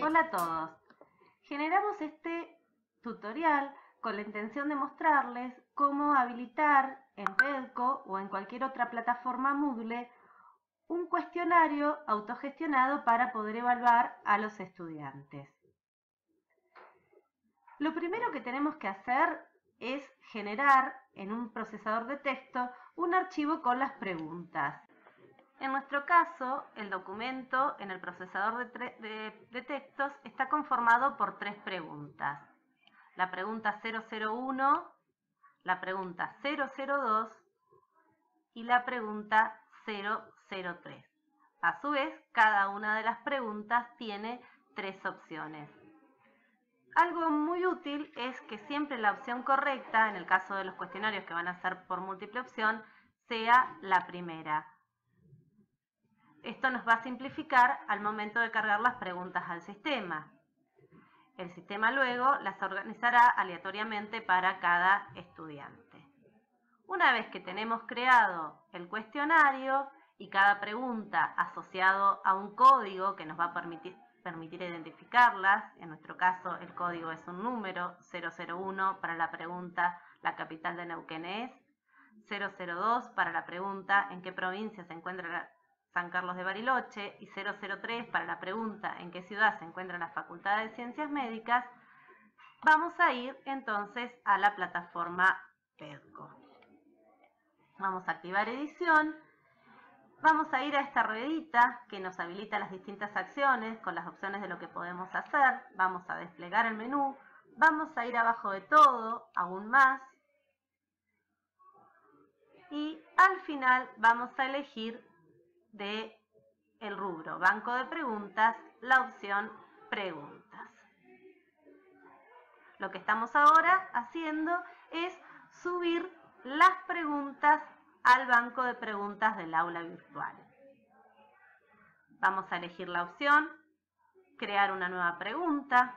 Hola a todos. Generamos este tutorial con la intención de mostrarles cómo habilitar en Pedco o en cualquier otra plataforma Moodle un cuestionario autogestionado para poder evaluar a los estudiantes. Lo primero que tenemos que hacer es generar en un procesador de texto un archivo con las preguntas. En nuestro caso, el documento en el procesador de textos está conformado por 3 preguntas. La pregunta 001, la pregunta 002 y la pregunta 003. A su vez, cada una de las preguntas tiene 3 opciones. Algo muy útil es que siempre la opción correcta, en el caso de los cuestionarios que van a ser por múltiple opción, sea la primera. Esto nos va a simplificar al momento de cargar las preguntas al sistema. El sistema luego las organizará aleatoriamente para cada estudiante. Una vez que tenemos creado el cuestionario y cada pregunta asociado a un código que nos va a permitir identificarlas, en nuestro caso el código es un número, 001 para la pregunta ¿la capital de Neuquén es?, 002 para la pregunta ¿en qué provincia se encuentra San Carlos de Bariloche? Y 003 para la pregunta ¿en qué ciudad se encuentra la Facultad de Ciencias Médicas? Vamos a ir entonces a la plataforma Pedco. Vamos a activar edición. Vamos a ir a esta ruedita que nos habilita las distintas acciones con las opciones de lo que podemos hacer. Vamos a desplegar el menú. Vamos a ir abajo de todo, aún más. Y al final vamos a elegir de el rubro Banco de Preguntas la opción Preguntas. Lo que estamos ahora haciendo es subir las preguntas al banco de preguntas del aula virtual. Vamos a elegir la opción Crear una nueva pregunta.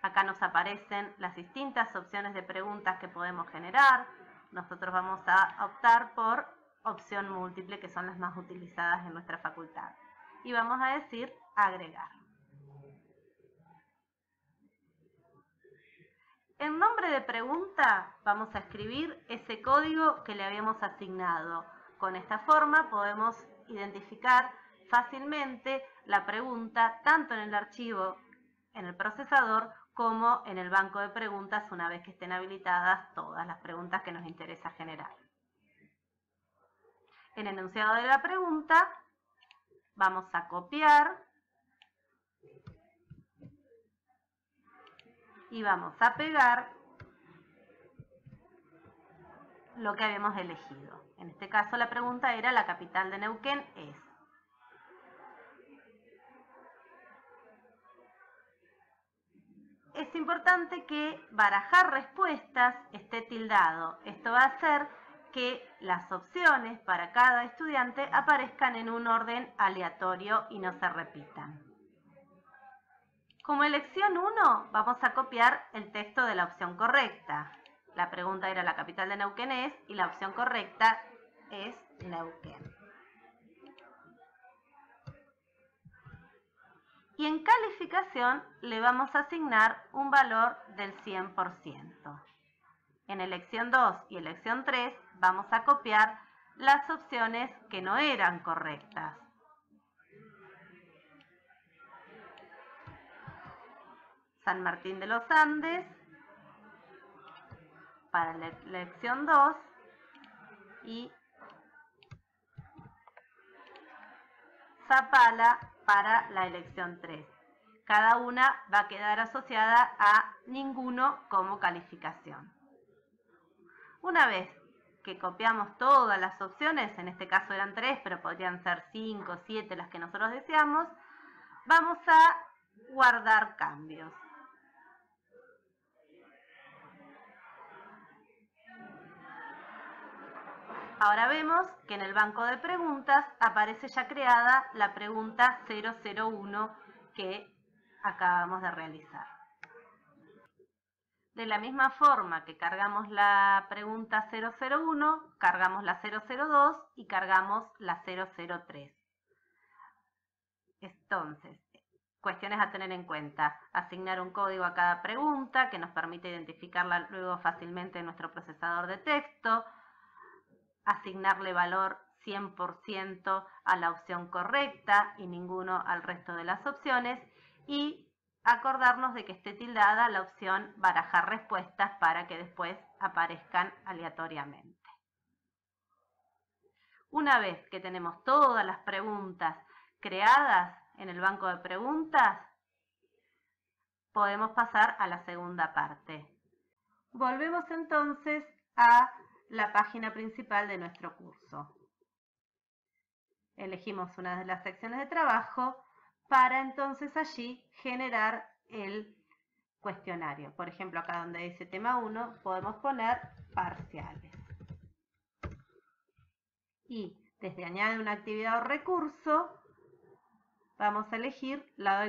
Acá nos aparecen las distintas opciones de preguntas que podemos generar. Nosotros vamos a optar por opción múltiple, que son las más utilizadas en nuestra facultad. Y vamos a decir agregar. En nombre de pregunta vamos a escribir ese código que le habíamos asignado. Con esta forma podemos identificar fácilmente la pregunta tanto en el archivo, en el procesador, como en el banco de preguntas una vez que estén habilitadas todas las preguntas que nos interesa generar. En el enunciado de la pregunta vamos a copiar y vamos a pegar lo que habíamos elegido. En este caso la pregunta era ¿la capital de Neuquén es? Es importante que barajar respuestas esté tildado. Esto va a hacer que las opciones para cada estudiante aparezcan en un orden aleatorio y no se repitan. Como elección 1 vamos a copiar el texto de la opción correcta. La pregunta era ¿la capital de Neuquén es? Y la opción correcta es Neuquén. Y en calificación le vamos a asignar un valor del 100%. En elección 2 y elección 3 vamos a copiar las opciones que no eran correctas. San Martín de los Andes para la elección 2 y Zapala para la elección 3. Cada una va a quedar asociada a ninguno como calificación. Una vez que copiamos todas las opciones, en este caso eran 3, pero podrían ser 5, 7, las que nosotros deseamos, vamos a guardar cambios. Ahora vemos que en el banco de preguntas aparece ya creada la pregunta 001 que acabamos de realizar. De la misma forma que cargamos la pregunta 001, cargamos la 002 y cargamos la 003. Entonces, cuestiones a tener en cuenta. Asignar un código a cada pregunta que nos permite identificarla luego fácilmente en nuestro procesador de texto. Asignarle valor 100% a la opción correcta y ninguno al resto de las opciones. Y acordarnos de que esté tildada la opción barajar respuestas para que después aparezcan aleatoriamente. Una vez que tenemos todas las preguntas creadas en el banco de preguntas, podemos pasar a la segunda parte. Volvemos entonces a la página principal de nuestro curso. Elegimos una de las secciones de trabajo para entonces allí generar el cuestionario. Por ejemplo, acá donde dice tema 1, podemos poner parciales. Y desde añade una actividad o recurso, vamos a elegir la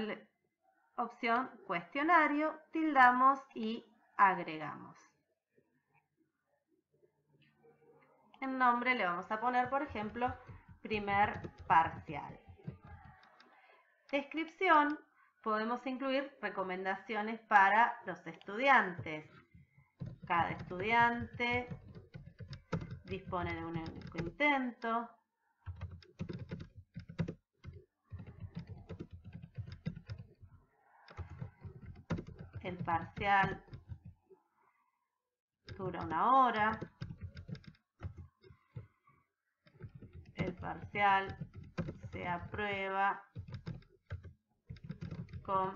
opción cuestionario, tildamos y agregamos. En nombre le vamos a poner, por ejemplo, primer parcial. Descripción, podemos incluir recomendaciones para los estudiantes. Cada estudiante dispone de un único intento. El parcial dura 1 hora. El parcial se aprueba con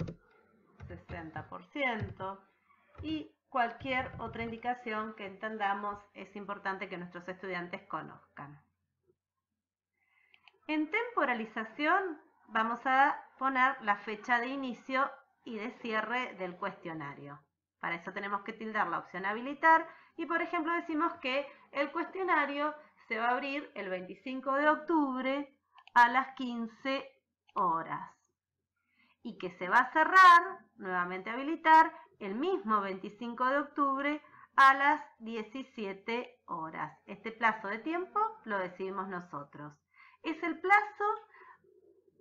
60% y cualquier otra indicación que entendamos es importante que nuestros estudiantes conozcan. En temporalización vamos a poner la fecha de inicio y de cierre del cuestionario. Para eso tenemos que tildar la opción habilitar y, por ejemplo, decimos que el cuestionario se va a abrir el 25 de octubre a las 15 horas y que se va a cerrar, nuevamente habilitar, el mismo 25 de octubre a las 17 horas. Este plazo de tiempo lo decidimos nosotros. Es el plazo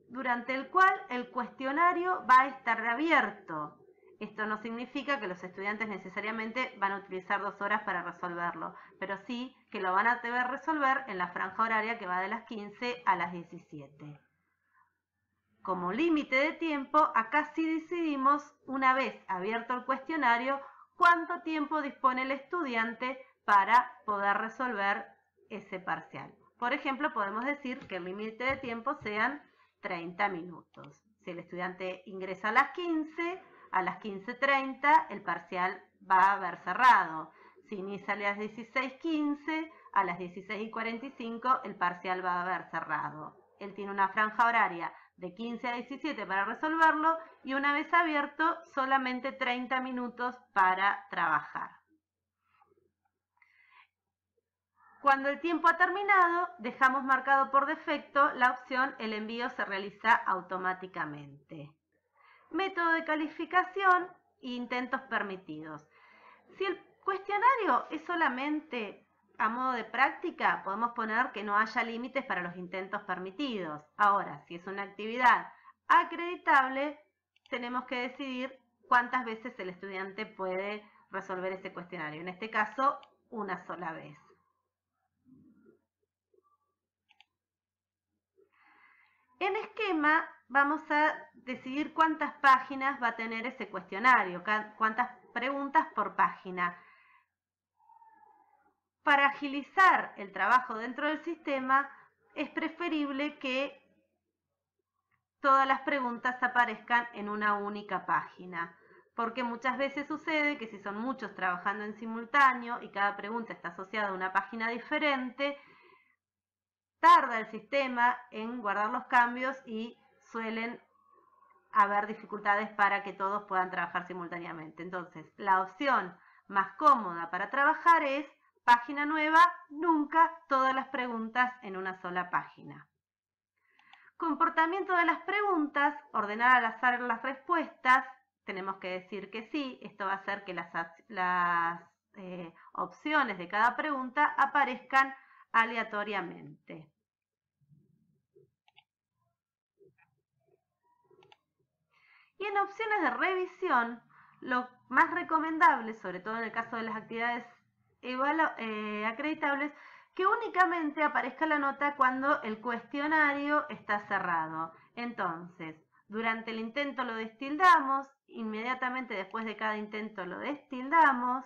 durante el cual el cuestionario va a estar abierto. Esto no significa que los estudiantes necesariamente van a utilizar 2 horas para resolverlo, pero sí que lo van a deber resolver en la franja horaria que va de las 15 a las 17. Como límite de tiempo, acá sí decidimos, una vez abierto el cuestionario, cuánto tiempo dispone el estudiante para poder resolver ese parcial. Por ejemplo, podemos decir que el límite de tiempo sean 30 minutos. Si el estudiante ingresa a las 15, a las 15:30 el parcial va a haber cerrado. Si inicia a las 16:15, a las 16:45 el parcial va a haber cerrado. Él tiene una franja horaria de 15 a 17 para resolverlo y una vez abierto solamente 30 minutos para trabajar. Cuando el tiempo ha terminado, dejamos marcado por defecto la opción el envío se realiza automáticamente. Método de calificación e intentos permitidos. Si el cuestionario es solamente a modo de práctica, podemos poner que no haya límites para los intentos permitidos. Ahora, si es una actividad acreditable, tenemos que decidir cuántas veces el estudiante puede resolver ese cuestionario. En este caso, una sola vez. En esquema vamos a decidir cuántas páginas va a tener ese cuestionario, cuántas preguntas por página. Para agilizar el trabajo dentro del sistema, es preferible que todas las preguntas aparezcan en una única página, porque muchas veces sucede que si son muchos trabajando en simultáneo y cada pregunta está asociada a una página diferente, tarda el sistema en guardar los cambios y suelen haber dificultades para que todos puedan trabajar simultáneamente. Entonces, la opción más cómoda para trabajar es página nueva, nunca todas las preguntas en una sola página. Comportamiento de las preguntas, ordenar al azar las respuestas, tenemos que decir que sí, esto va a hacer que las opciones de cada pregunta aparezcan aleatoriamente. Y en opciones de revisión, lo más recomendable, sobre todo en el caso de las actividades acreditables, que únicamente aparezca la nota cuando el cuestionario está cerrado. Entonces, durante el intento lo destildamos, inmediatamente después de cada intento lo destildamos.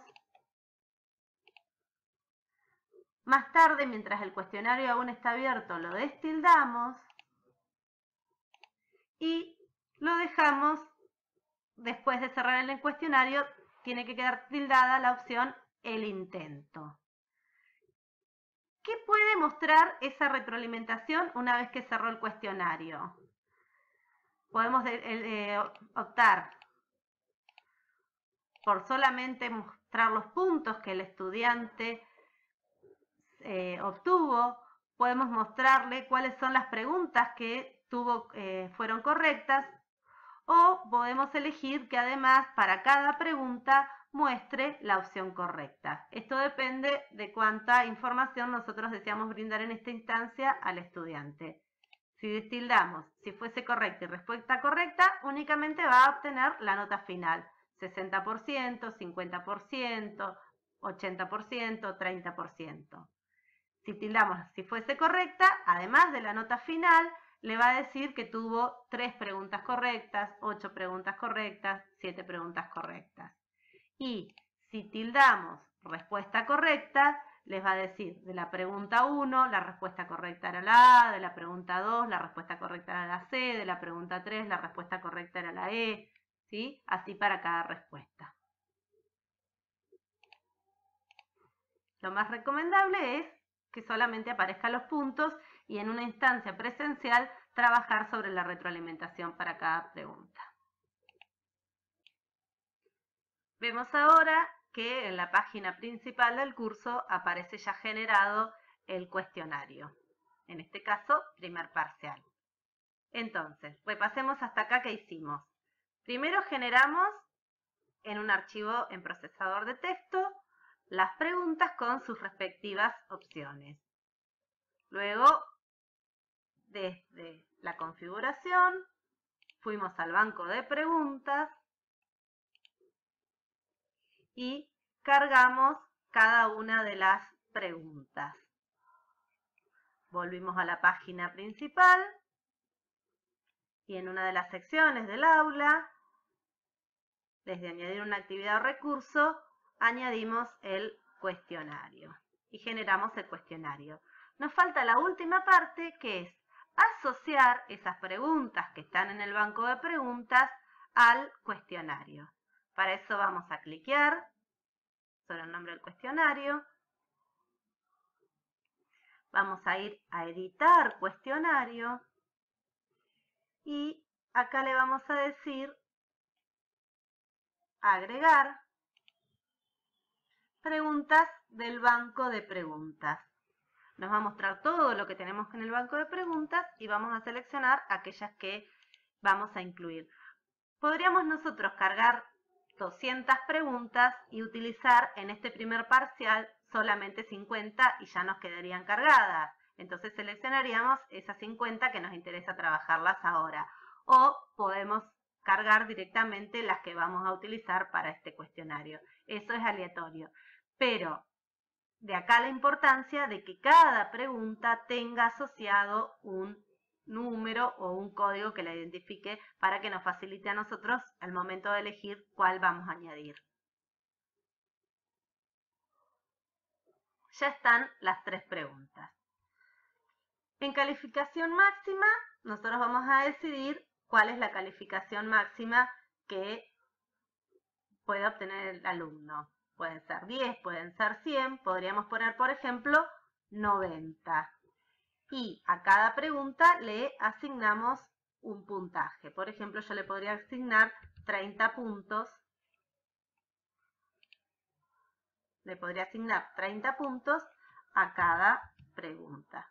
Más tarde, mientras el cuestionario aún está abierto, lo destildamos y lo dejamos, después de cerrar el cuestionario, tiene que quedar tildada la opción el intento. ¿Qué puede mostrar esa retroalimentación una vez que cerró el cuestionario? Podemos optar por solamente mostrar los puntos que el estudiante obtuvo. Podemos mostrarle cuáles son las preguntas que fueron correctas, o podemos elegir que además para cada pregunta muestre la opción correcta. Esto depende de cuánta información nosotros deseamos brindar en esta instancia al estudiante. Si destildamos, si fuese correcta y respuesta correcta, únicamente va a obtener la nota final, 60%, 50%, 80%, 30%. Si tildamos, si fuese correcta, además de la nota final, le va a decir que tuvo 3 preguntas correctas, 8 preguntas correctas, 7 preguntas correctas. Y si tildamos respuesta correcta, les va a decir de la pregunta 1, la respuesta correcta era la A, de la pregunta 2, la respuesta correcta era la C, de la pregunta 3, la respuesta correcta era la E, ¿sí? Así para cada respuesta. Lo más recomendable es que solamente aparezcan los puntos y en una instancia presencial trabajar sobre la retroalimentación para cada pregunta. Vemos ahora que en la página principal del curso aparece ya generado el cuestionario. En este caso, primer parcial. Entonces, repasemos hasta acá qué hicimos. Primero generamos en un archivo en procesador de texto las preguntas con sus respectivas opciones. Luego, desde la configuración, fuimos al banco de preguntas y cargamos cada una de las preguntas. Volvimos a la página principal y en una de las secciones del aula, desde añadir una actividad o recurso, añadimos el cuestionario y generamos el cuestionario. Nos falta la última parte, que es asociar esas preguntas que están en el banco de preguntas al cuestionario. Para eso vamos a cliquear sobre el nombre del cuestionario. Vamos a ir a editar cuestionario y acá le vamos a decir agregar preguntas del banco de preguntas. Nos va a mostrar todo lo que tenemos en el banco de preguntas y vamos a seleccionar aquellas que vamos a incluir. Podríamos nosotros cargar 200 preguntas y utilizar en este primer parcial solamente 50 y ya nos quedarían cargadas. Entonces seleccionaríamos esas 50 que nos interesa trabajarlas ahora. O podemos cargar directamente las que vamos a utilizar para este cuestionario. Eso es aleatorio. Pero de acá la importancia de que cada pregunta tenga asociado un número o un código que la identifique para que nos facilite a nosotros al momento de elegir cuál vamos a añadir. Ya están las 3 preguntas. En calificación máxima, nosotros vamos a decidir cuál es la calificación máxima que puede obtener el alumno. Pueden ser 10, pueden ser 100, podríamos poner, por ejemplo, 90. Y a cada pregunta le asignamos un puntaje. Por ejemplo, yo le podría asignar 30 puntos. Le podría asignar 30 puntos a cada pregunta.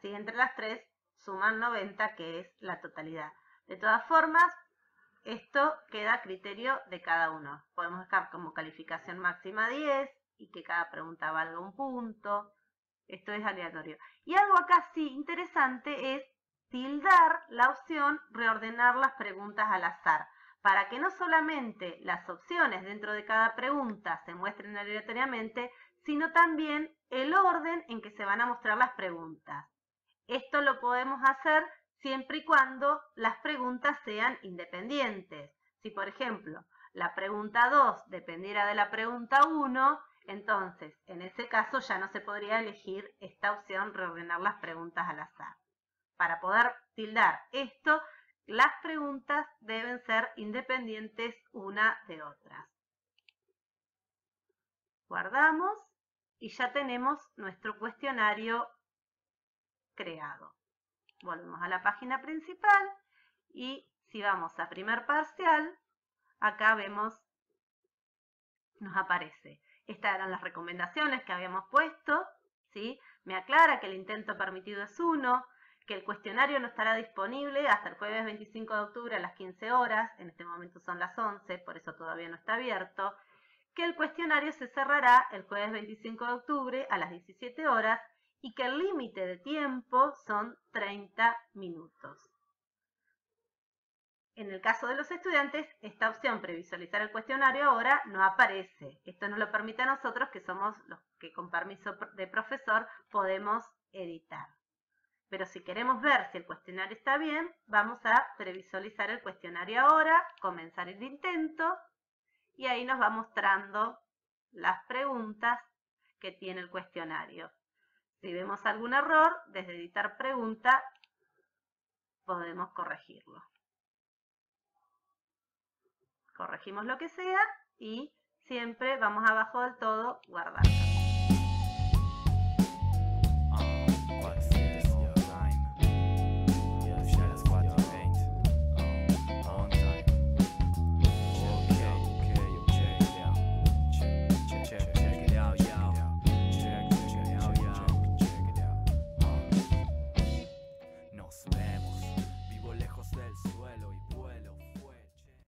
Así entre las tres suman 90, que es la totalidad. De todas formas, esto queda a criterio de cada uno. Podemos dejar como calificación máxima 10 y que cada pregunta valga un punto. Esto es aleatorio. Y algo acá sí interesante es tildar la opción reordenar las preguntas al azar, para que no solamente las opciones dentro de cada pregunta se muestren aleatoriamente, sino también el orden en que se van a mostrar las preguntas. Esto lo podemos hacer siempre y cuando las preguntas sean independientes. Si, por ejemplo, la pregunta 2 dependiera de la pregunta 1, entonces, en ese caso ya no se podría elegir esta opción reordenar las preguntas al azar. Para poder tildar esto, las preguntas deben ser independientes una de otras. Guardamos y ya tenemos nuestro cuestionario creado. Volvemos a la página principal y si vamos a primer parcial, acá vemos, nos aparece. Estas eran las recomendaciones que habíamos puesto, ¿sí? Me aclara que el intento permitido es 1, que el cuestionario no estará disponible hasta el jueves 25 de octubre a las 15 horas, en este momento son las 11, por eso todavía no está abierto, que el cuestionario se cerrará el jueves 25 de octubre a las 17 horas y que el límite de tiempo son 30 minutos. En el caso de los estudiantes, esta opción previsualizar el cuestionario ahora no aparece. Esto nos lo permite a nosotros, que somos los que con permiso de profesor podemos editar. Pero si queremos ver si el cuestionario está bien, vamos a previsualizar el cuestionario ahora, comenzar el intento, y ahí nos va mostrando las preguntas que tiene el cuestionario. Si vemos algún error, desde editar pregunta, podemos corregirlo. Corregimos lo que sea y siempre vamos abajo del todo, guardar.